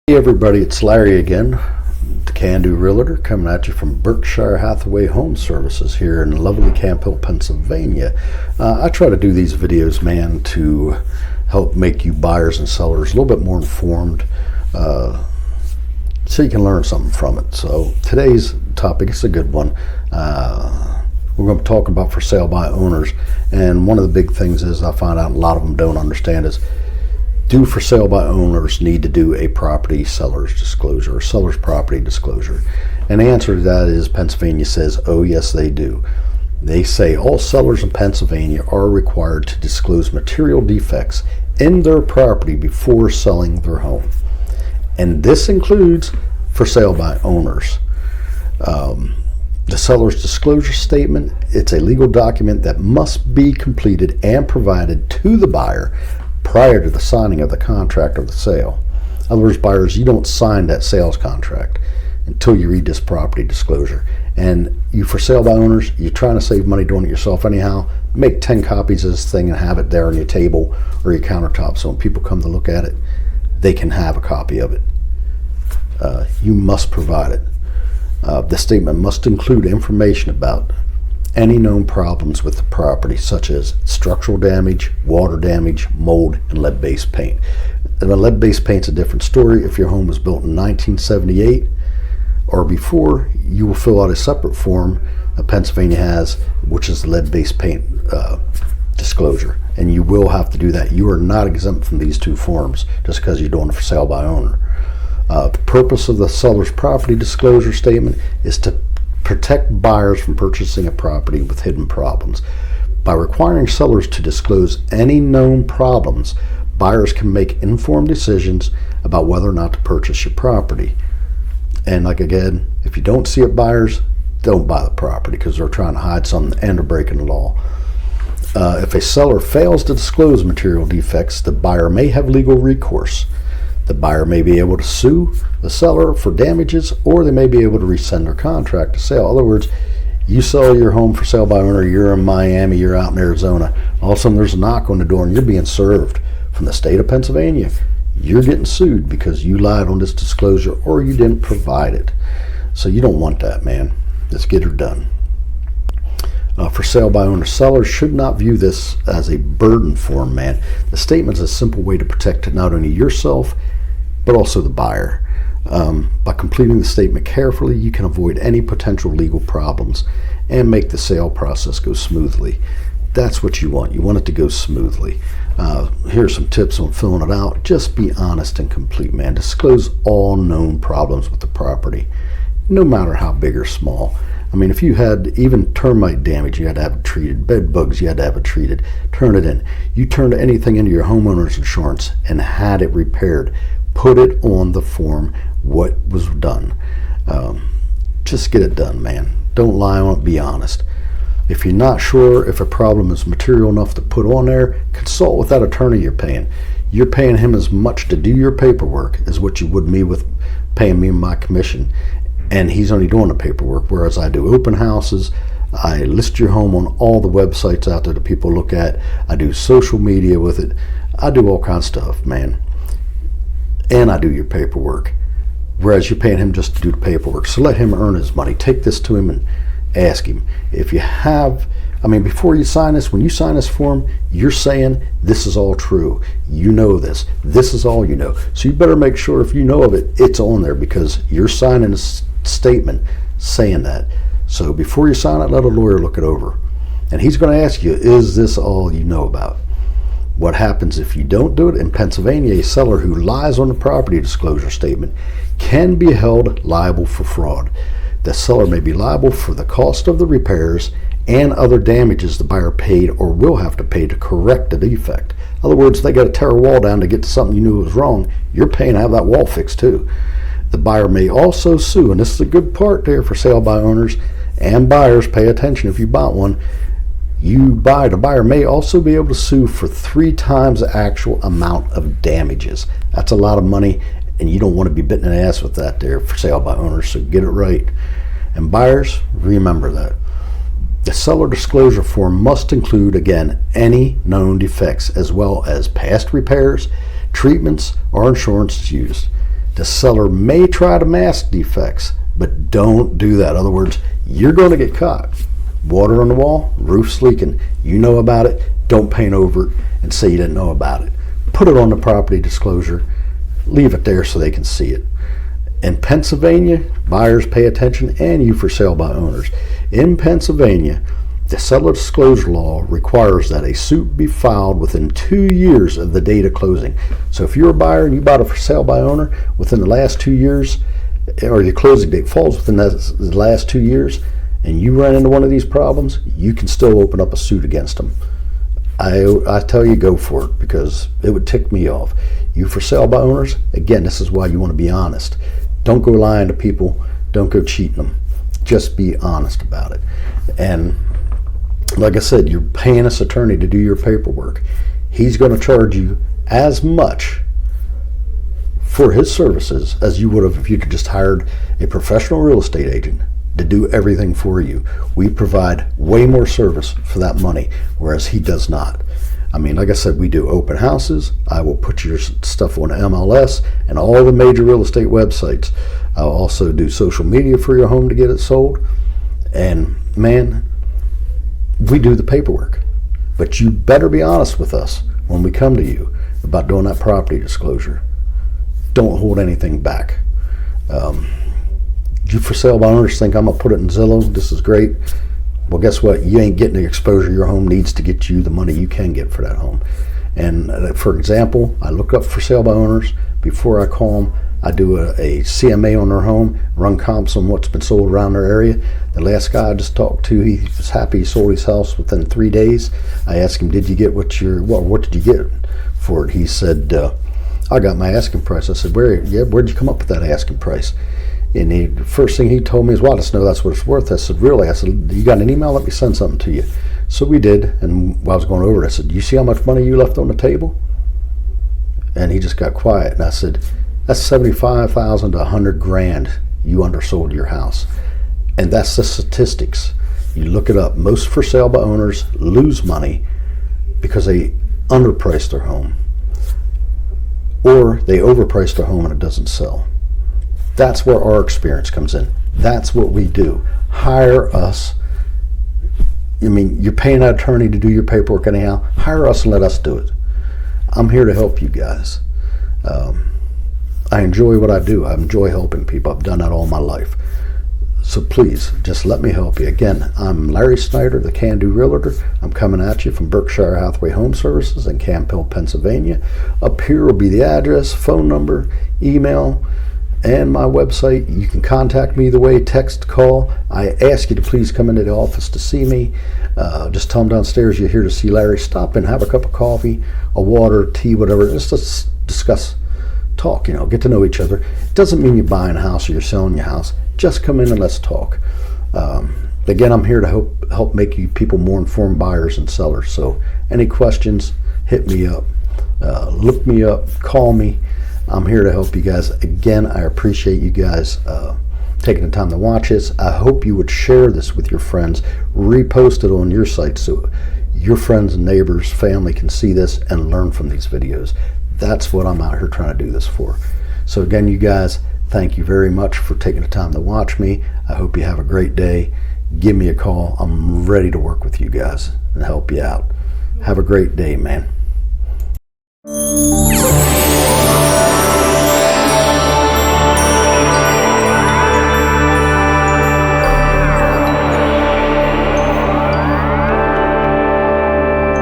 Hey everybody, it's Larry again, the Can-Do Realtor, coming at you from Berkshire Hathaway Home Services here in lovely Camp Hill, Pennsylvania. I try to do these videos, man, to help make you buyers and sellers a little bit more informed, so you can learn something from it. So today's topic is a good one. We're going to be talking about for sale by owners, and one of the big things is I find out a lot of them don't understand is, do for sale by owners need to do a property seller's disclosure or seller's property disclosure? And the answer to that is Pennsylvania says, oh yes they do. They say all sellers in Pennsylvania are required to disclose material defects in their property before selling their home. And this includes for sale by owners. The seller's disclosure statement, it's a legal document that must be completed and provided to the buyer prior to the signing of the contract or the sale. In other words, buyers, you don't sign that sales contract until you read this property disclosure. And you for sale by owners, you're trying to save money doing it yourself anyhow, make 10 copies of this thing and have it there on your table or your countertop, so when people come to look at it, they can have a copy of it. You must provide it. The statement must include information about any known problems with the property, such as structural damage, water damage, mold, and lead-based paint. And the lead-based paint's a different story. If your home was built in 1978 or before, you will fill out a separate form that Pennsylvania has, which is the lead-based paint disclosure. And you will have to do that. You are not exempt from these two forms just because you're doing it for sale by owner. The purpose of the seller's property disclosure statement is to protect buyers from purchasing a property with hidden problems. By requiring sellers to disclose any known problems, buyers can make informed decisions about whether or not to purchase your property. And like again, if you don't see it, buyers, don't buy the property because they're trying to hide something and they're breaking the law. If a seller fails to disclose material defects, the buyer may have legal recourse. The buyer may be able to sue the seller for damages, or they may be able to rescind their contract to sale. In other words, you sell your home for sale by owner, you're in Miami, you're out in Arizona, all of a sudden there's a knock on the door and you're being served from the state of Pennsylvania. You're getting sued because you lied on this disclosure or you didn't provide it. So you don't want that, man. Let's get her done. For sale by owner, sellers should not view this as a burden form, man. The statement is a simple way to protect not only yourself, but also the buyer. By completing the statement carefully, you can avoid any potential legal problems and make the sale process go smoothly. That's what you want. You want it to go smoothly. Here's some tips on filling it out. Just be honest and complete, man. Disclose all known problems with the property, no matter how big or small. I mean, if you had even termite damage, you had to have it treated. Bed bugs, you had to have it treated. Turn it in. You turned anything into your homeowner's insurance and had it repaired. Put it on the form what was done. Just get it done, man. Don't lie on it. Be honest. If you're not sure if a problem is material enough to put on there, consult with that attorney you're paying. You're paying him as much to do your paperwork as what you would me with paying me my commission. And he's only doing the paperwork, whereas I do open houses. I list your home on all the websites out there that people look at. I do social media with it. I do all kinds of stuff, man. And I do your paperwork, whereas you're paying him just to do the paperwork. So let him earn his money. Take this to him and ask him. If you have, I mean, before you sign this, when you sign this form, you're saying this is all true. You know this. This is all you know. So you better make sure if you know of it, it's on there because you're signing a statement saying that. So before you sign it, let a lawyer look it over. And he's going to ask you, is this all you know about? What happens if you don't do it? In Pennsylvania, a seller who lies on the property disclosure statement can be held liable for fraud. The seller may be liable for the cost of the repairs and other damages the buyer paid or will have to pay to correct the defect. In other words, they got to tear a wall down to get to something you knew was wrong. You're paying to have that wall fixed too. The buyer may also sue, and this is a good part there for sale by owners and buyers. Pay attention if you bought one. The buyer may also be able to sue for 3 times the actual amount of damages. That's a lot of money, and you don't want to be bitten in the ass with that there for sale by owners, so get it right. And buyers, remember that. The seller disclosure form must include, again, any known defects as well as past repairs, treatments, or insurance used. The seller may try to mask defects, but don't do that. In other words, you're going to get caught. Water on the wall, roof's leaking. You know about it. Don't paint over it and say you didn't know about it. Put it on the property disclosure. Leave it there so they can see it. In Pennsylvania, buyers pay attention, and you for sale by owners. In Pennsylvania, the seller disclosure law requires that a suit be filed within 2 years of the date of closing. So if you're a buyer and you bought it for sale by owner within the last 2 years, or your closing date falls within the last 2 years, and you run into one of these problems, you can still open up a suit against them. I tell you, go for it, because it would tick me off. You for sale by owners, again, this is why you want to be honest. Don't go lying to people. Don't go cheating them. Just be honest about it. And like I said, you're paying this attorney to do your paperwork. He's going to charge you as much for his services as you would have if you could just hired a professional real estate agent to do everything for you. We provide way more service for that money, whereas he does not. I mean, like I said, we do open houses. I will put your stuff on MLS and all the major real estate websites. I'll also do social media for your home to get it sold. And man, we do the paperwork. But you better be honest with us when we come to you about doing that property disclosure. Don't hold anything back. You for sale by owners think I'm going to put it in Zillow, this is great. Well, guess what? You ain't getting the exposure your home needs to get you the money you can get for that home. And for example, I look up for sale by owners. Before I call them, I do a CMA on their home, run comps on what's been sold around their area. The last guy I just talked to, he was happy he sold his house within 3 days. I asked him, did you get what did you get for it? He said, I got my asking price. I said, where'd you come up with that asking price? And the first thing he told me is, well, I just know that's what it's worth. I said, really? I said, you got an email? Let me send something to you. So we did, and while I was going over it, I said, you see how much money you left on the table? And he just got quiet. And I said, that's $75,000 to $100,000 you undersold your house. And that's the statistics. You look it up. Most for sale by owners lose money because they underpriced their home, or they overpriced their home and it doesn't sell. That's where our experience comes in. That's what we do. Hire us. I mean, you're paying an attorney to do your paperwork anyhow. Hire us and let us do it. I'm here to help you guys. I enjoy what I do. I enjoy helping people. I've done that all my life. So please, just let me help you. Again, I'm Larry Snyder, the Can-Do Realtor. I'm coming at you from Berkshire Hathaway Home Services in Campbell, Pennsylvania. Up here will be the address, phone number, email, and my website. You can contact me either way, text, call. I ask you to please come into the office to see me. Just tell them downstairs you're here to see Larry. Stop in, have a cup of coffee, a water, tea, whatever. Just to discuss, talk, get to know each other. It doesn't mean you're buying a house or you're selling your house. Just come in and let's talk. Again, I'm here to help make you people more informed buyers and sellers. So any questions, hit me up. Look me up, call me. I'm here to help you guys. Again, I appreciate you guys taking the time to watch this. I hope you would share this with your friends, repost it on your site so your friends and neighbors, family can see this and learn from these videos. That's what I'm out here trying to do this for. So again, you guys, thank you very much for taking the time to watch me. I hope you have a great day. Give me a call. I'm ready to work with you guys and help you out. Have a great day, man.